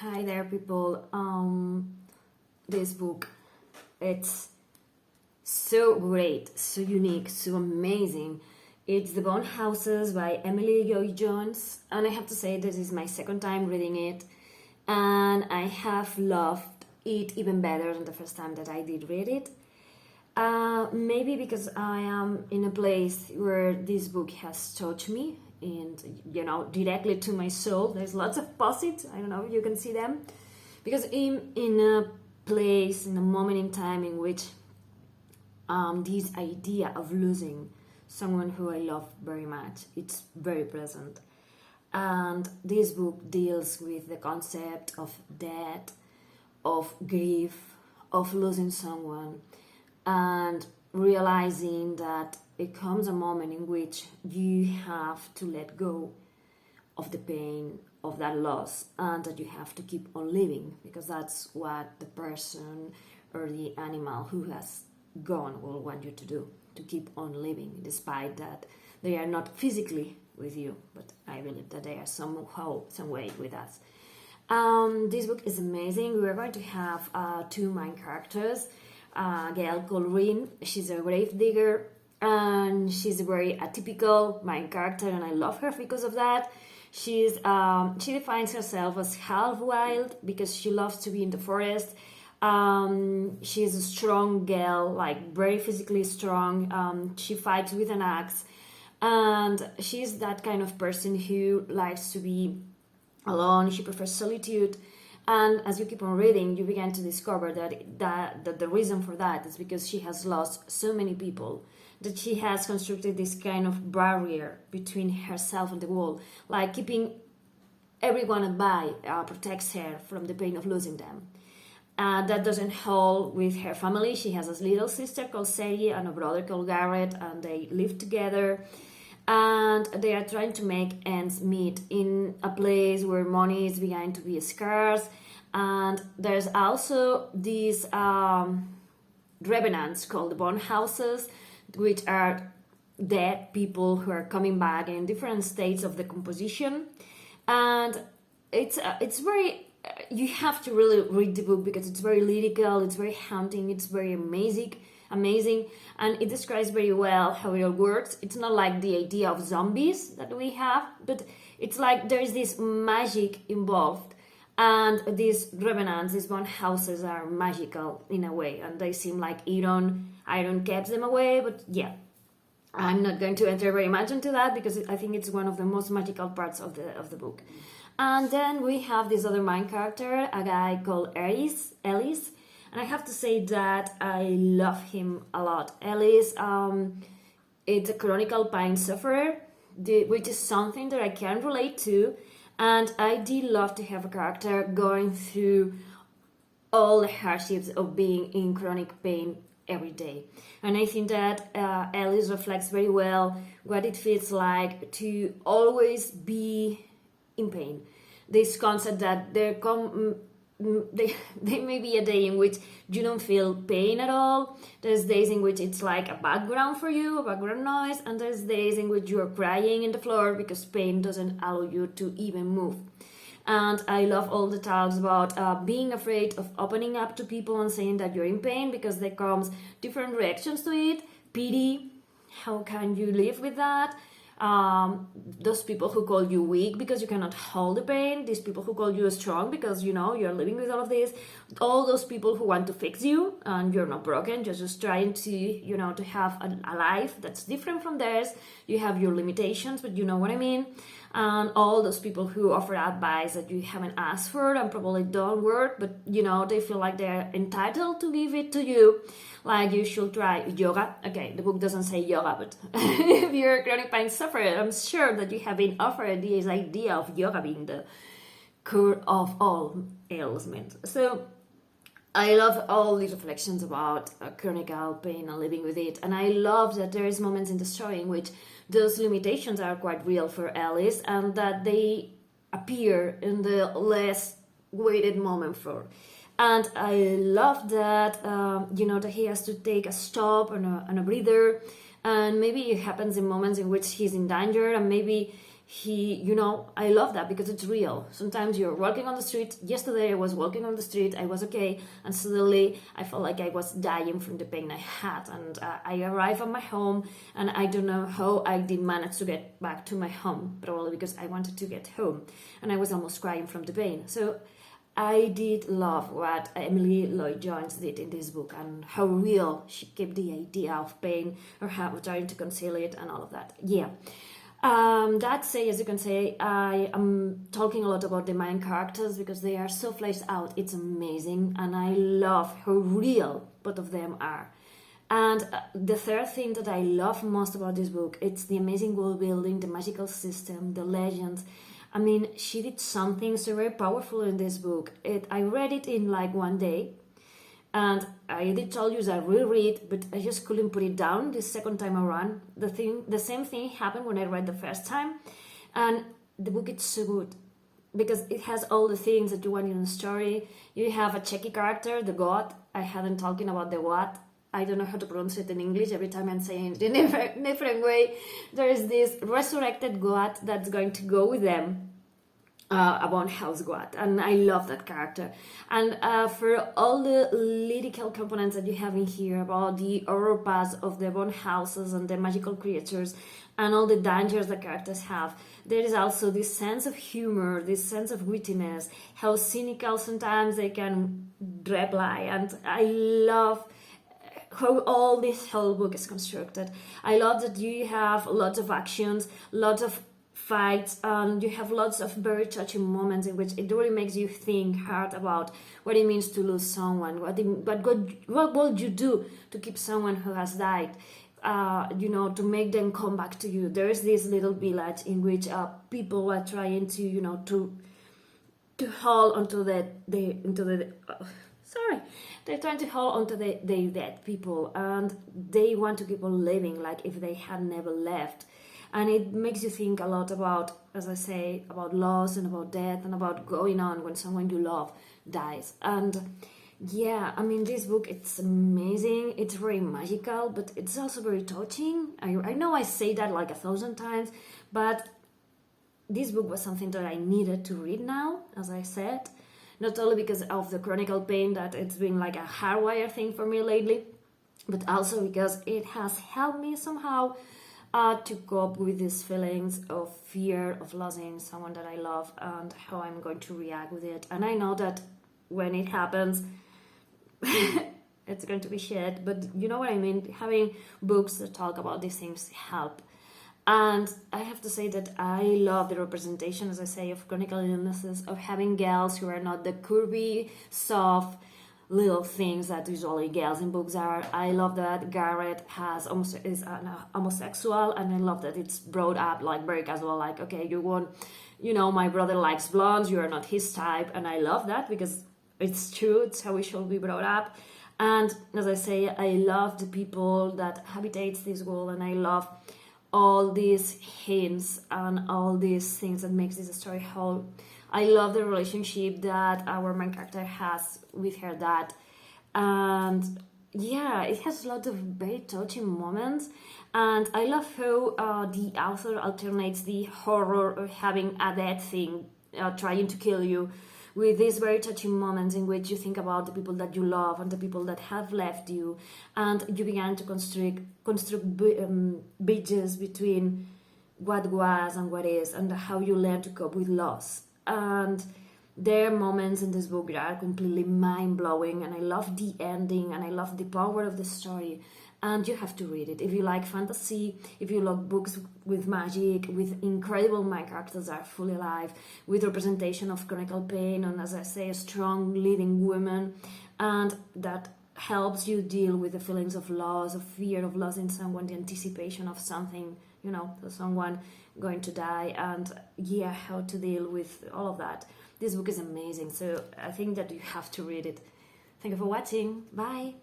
Hi there, people. This book, it's so great, so unique, so amazing. It's The Bone Houses by Emily Lloyd-Jones, and I have to say this is my second time reading it, and I have loved it even better than the first time that I did read it. Maybe because I am in a place where this book has touched me and directly to my soul. There's lots of posits. I don't know if you can see them, because in a place, in a moment in time in which this idea of losing someone who I love very much, it's very present. And this book deals with the concept of death, of grief, of losing someone, and realizing that it comes a moment in which you have to let go of the pain of that loss, and that you have to keep on living, because that's what the person or the animal who has gone will want you to do, to keep on living, despite that they are not physically with you, but I believe that they are somehow, some way with us. This book is amazing. We're going to have two main characters. A girl called Colbren. She's a gravedigger, and she's a very atypical main character, and I love her because of that. She defines herself as half wild because she loves to be in the forest. She's a strong girl, like very physically strong. She fights with an axe, and she's that kind of person who likes to be alone. She prefers solitude. And as you keep on reading, you begin to discover that the reason for that is because she has lost so many people, that she has constructed this kind of barrier between herself and the world, like keeping everyone at bay protects her from the pain of losing them. That doesn't hold with her family. She has a little sister called Sadie and a brother called Garrett, and they live together. And they are trying to make ends meet in a place where money is beginning to be scarce. And there's also these revenants called the bone houses, which are dead people who are coming back in different states of decomposition. And it's very, you have to really read the book because it's very lyrical, it's very haunting, it's very amazing, and it describes very well how it all works. It's not like the idea of zombies that we have, but it's like there is this magic involved, and these revenants, these bone houses, are magical in a way, and they seem like iron keeps them away. But yeah, I'm not going to enter very much into that because I think it's one of the most magical parts of the book. And then we have this other main character, a guy called Ellis. And I have to say that I love him a lot. Ellis, it's a chronic pain sufferer, which is something that I can relate to. And I did love to have a character going through all the hardships of being in chronic pain every day. And I think that Ellis reflects very well what it feels like to always be in pain. This concept that there may be a day in which you don't feel pain at all. There's days in which it's like a background for you, a background noise, and there's days in which you're crying in the floor because pain doesn't allow you to even move. And I love all the talks about being afraid of opening up to people and saying that you're in pain, because there comes different reactions to it. Pity, how can you live with that? Those people who call you weak because you cannot hold the pain, these people who call you strong because you're living with all of this, all those people who want to fix you and you're not broken, you're just trying to to have a life that's different from theirs. You have your limitations, but you know what I mean. And all those people who offer advice that you haven't asked for and probably don't work, but they feel like they're entitled to give it to you. Like, you should try yoga. Okay, the book doesn't say yoga, but if you're a chronic pain sufferer, I'm sure that you have been offered this idea of yoga being the cure of all ailments. So I love all these reflections about chronic pain and living with it. And I love that there is moments in the story in which those limitations are quite real for Ellis, and that they appear in the less weighted moment for. And I love that, that he has to take a stop and a breather. And maybe it happens in moments in which he's in danger, and maybe I love that because it's real. Sometimes you're walking on the street. Yesterday I was walking on the street, I was okay, and suddenly I felt like I was dying from the pain I had, and I arrived at my home, and I don't know how I did manage to get back to my home, probably because I wanted to get home, and I was almost crying from the pain. So I did love what Emily Lloyd-Jones did in this book, and how real she kept the idea of pain, or how trying to conceal it, and all of that. That say, as you can say, I am talking a lot about the main characters because they are so fleshed out. It's amazing, and I love how real both of them are. And the third thing that I love most about this book, it's the amazing world building, the magical system, the legends. I mean, she did something so very powerful in this book. I read it in like one day, and I did tell you that I reread, but I just couldn't put it down the second time around. The same thing happened when I read the first time, and the book is so good because it has all the things that you want in a story. You have a cheeky character, the god. I haven't talking about the what. I don't know how to pronounce it in English. Every time I'm saying it in a different way. There is this resurrected god that's going to go with them. About house god, and I love that character. And for all the lyrical components that you have in here about the horror past of the bone houses and the magical creatures and all the dangers the characters have, there is also this sense of humor, this sense of wittiness, how cynical sometimes they can reply, and I love how all this whole book is constructed. I love that you have lots of actions, lots of fights, and you have lots of very touching moments in which it really makes you think hard about what it means to lose someone, what would you do to keep someone who has died, to make them come back to you. There is this little village in which people are trying to hold onto they're trying to hold onto their dead people, and they want to keep on living like if they had never left. And it makes you think a lot about, as I say, about loss and about death and about going on when someone you love dies. And yeah, I mean, this book, it's amazing. It's very magical, but it's also very touching. I know I say that like 1,000 times, but this book was something that I needed to read now, as I said. Not only because of the chronicle pain, that it's been like a hardwire thing for me lately, but also because it has helped me somehow to cope with these feelings of fear of losing someone that I love and how I'm going to react with it. And I know that when it happens, it's going to be shit, but you know what I mean? Having books that talk about these things help. And I have to say that I love the representation, as I say, of chronic illnesses, of having girls who are not the curvy, soft, little things that usually girls in books are. I love that Garrett is an homosexual, and I love that it's brought up like very casual, like, okay, my brother likes blondes, you are not his type, and I love that because it's true, it's how we should be brought up. And as I say, I love the people that habitates this world, and I love all these hints and all these things that makes this story whole. I love the relationship that our main character has with her dad. And yeah, it has a lot of very touching moments. And I love how the author alternates the horror of having a dead thing trying to kill you with these very touching moments in which you think about the people that you love and the people that have left you. And you began to construct bridges between what was and what is, and how you learn to cope with loss. And there are moments in this book that are completely mind-blowing, and I love the ending, and I love the power of the story. And you have to read it. If you like fantasy, if you like books with magic, with incredible main characters that are fully alive, with representation of chronicle pain, and as I say, a strong leading woman, and that helps you deal with the feelings of loss, of fear of losing someone, the anticipation of something, someone going to die, and how to deal with all of that. This book is amazing, so I think that you have to read it. Thank you for watching. Bye.